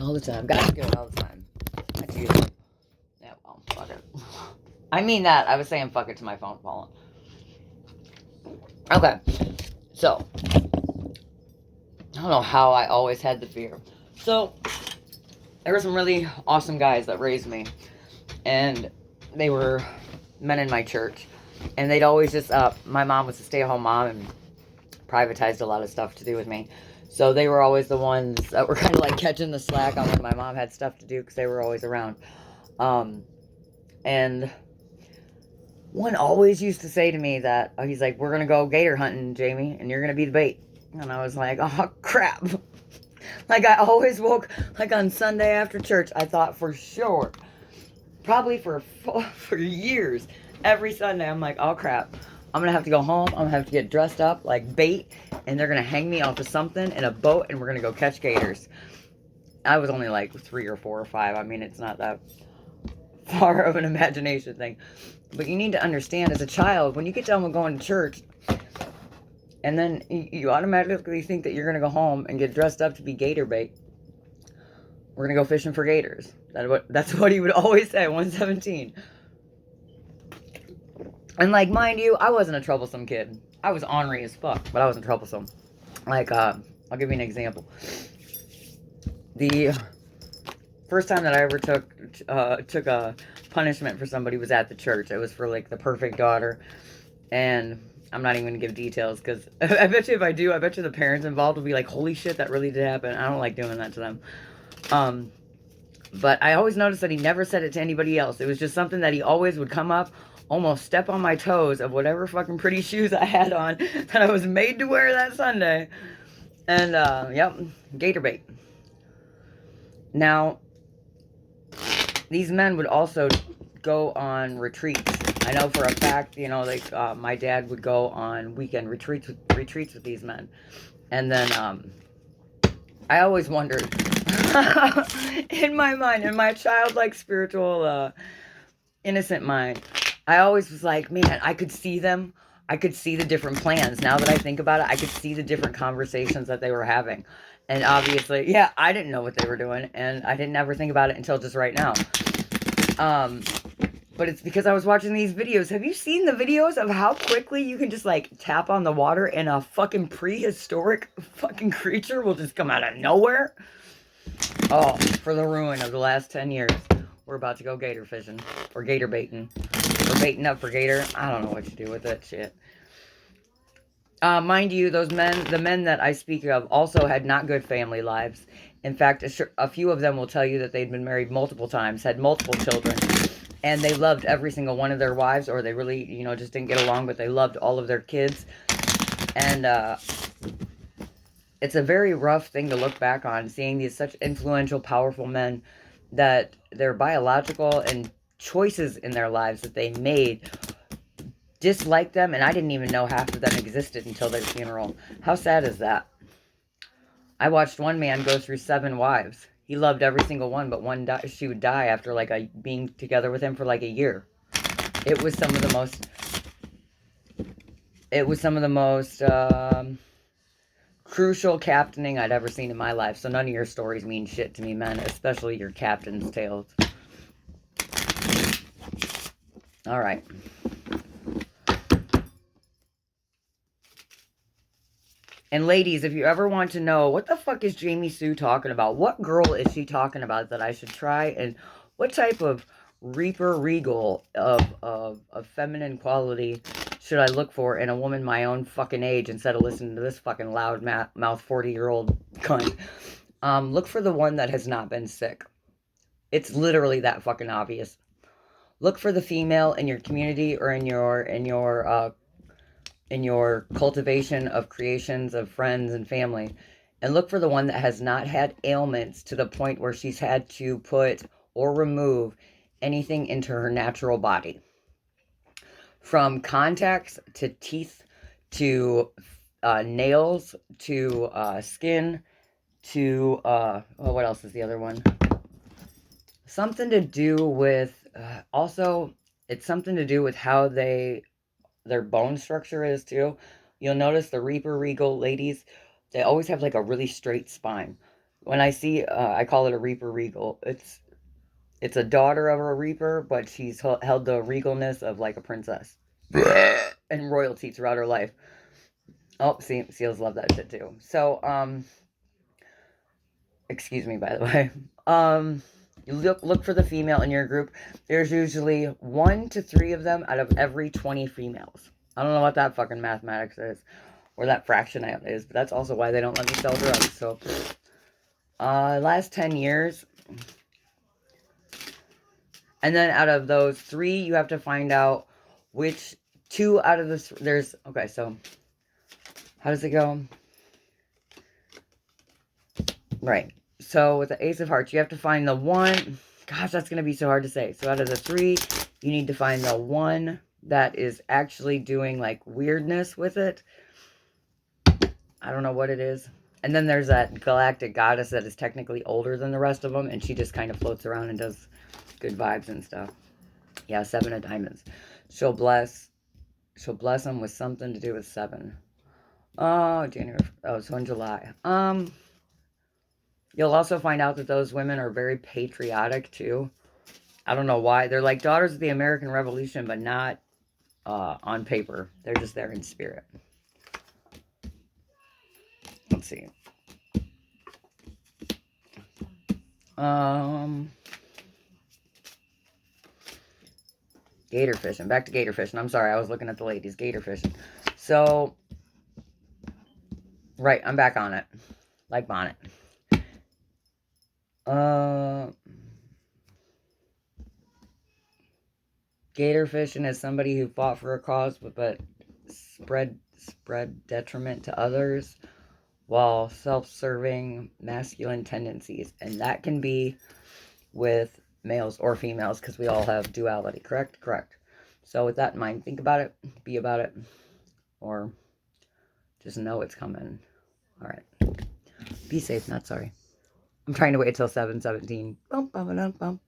All the time. Guys do it all the time. That's usually. Yeah, well, fuck it. I mean that. I was saying fuck it to my phone falling. Okay. So, I don't know how I always had the fear. So, there were some really awesome guys that raised me. And they were men in my church. And they'd always just, my mom was a stay-at-home mom and privatized a lot of stuff to do with me. So they were always the ones that were kind of like catching the slack on when my mom had stuff to do because they were always around. And one always used to say to me that, he's like, we're going to go gator hunting, Jamie, and you're going to be the bait. And I was like, oh, crap. Like, I always woke, like, on Sunday after church, I thought for sure, probably for years, every Sunday, I'm like, oh, crap. I'm going to have to go home. I'm going to have to get dressed up like bait, and they're going to hang me off of something in a boat, and we're going to go catch gators. I was only like 3 or 4 or 5. I mean, it's not that far of an imagination thing. But you need to understand, as a child, when you get done with going to church, and then you automatically think that you're going to go home and get dressed up to be gator bait. We're going to go fishing for gators. That's what he would always say, 117. And, like, mind you, I wasn't a troublesome kid. I was ornery as fuck, but I wasn't troublesome. Like, I'll give you an example. The first time that I ever took a punishment for somebody was at the church. It was for, like, the perfect daughter. And I'm not even going to give details, because I bet you if I do, I bet you the parents involved will be like, holy shit, that really did happen. I don't like doing that to them. But I always noticed that he never said it to anybody else. It was just something that he always would come up, almost step on my toes of whatever fucking pretty shoes I had on that I was made to wear that Sunday. And, yep, gator bait. Now, these men would also go on retreats. I know for a fact, you know, like, my dad would go on weekend retreats with these men. And then, I always wondered, in my mind, in my childlike, spiritual, innocent mind, I always was like, man, I could see them. I could see the different plans. Now that I think about it, I could see the different conversations that they were having. And obviously, yeah, I didn't know what they were doing, and I didn't ever think about it until just right now. But it's because I was watching these videos. Have you seen the videos of how quickly you can just, like, tap on the water and a fucking prehistoric fucking creature will just come out of nowhere? Oh, for the ruin of the last 10 years. We're about to go gator fishing. Or gator baiting. Or baiting up for gator. I don't know what you do with that shit. Mind you, those men, the men that I speak of, also had not good family lives. In fact, a few of them will tell you that they'd been married multiple times, had multiple children, and they loved every single one of their wives, or they really, you know, just didn't get along, but they loved all of their kids. And it's a very rough thing to look back on, seeing these such influential, powerful men, that their biological and choices in their lives that they made disliked them, and I didn't even know half of them existed until their funeral. How sad is that? I watched one man go through 7 wives. He loved every single one, but she would die after like being together with him for like a year. It was some of the most. It was some of the most crucial captaining I'd ever seen in my life. So none of your stories mean shit to me, men, especially your captain's tales. All right. And ladies, if you ever want to know, what the fuck is Jamie Sue talking about? What girl is she talking about that I should try? And what type of Reaper Regal of feminine quality should I look for in a woman my own fucking age, instead of listening to this fucking loud mouth 40-year-old cunt? Look for the one that has not been sick. It's literally that fucking obvious. Look for the female in your community or in your cultivation of creations of friends and family, and look for the one that has not had ailments to the point where she's had to put or remove anything into her natural body. From contacts to teeth to nails to skin to, what else is the other one? Something to do with, also, it's something to do with how their bone structure is too. You'll notice the Reaper Regal ladies, they always have like a really straight spine. when I see, I call it a Reaper Regal. It's a daughter of a Reaper, but she's held the regalness of like a princess and royalty throughout her life. Oh, see, seals love that shit too. So, excuse me, by the way. You look for the female in your group. There's usually 1 to 3 of them out of every 20 females. I don't know what that fucking mathematics is, or that fraction is, but that's also why they don't let me sell drugs. So, last 10 years, and then out of those 3, you have to find out which 2 out of the there's okay. So, how does it go? Right. So with the Ace of Hearts, you have to find the 1. Gosh, that's going to be so hard to say. So out of the 3, you need to find the 1 that is actually doing like weirdness with it. I don't know what it is. And then there's that galactic goddess that is technically older than the rest of them. And she just kind of floats around and does good vibes and stuff. Yeah, 7 of Diamonds. She'll bless them with something to do with 7. Oh, January. Oh, so in July. You'll also find out that those women are very patriotic, too. I don't know why. They're like daughters of the American Revolution, but not on paper. They're just there in spirit. Let's see. Gator fishing. Back to gator fishing. I'm sorry. I was looking at the ladies. Gator fishing. So, right. I'm back on it. Like bonnet. Gator fishing is somebody who fought for a cause but spread detriment to others while self-serving masculine tendencies. And that can be with males or females because we all have duality. Correct? Correct. So with that in mind, think about it, be about it, or just know it's coming. All right. Be safe, not sorry. I'm trying to wait till 7:17. Bum, bum, bum, bum.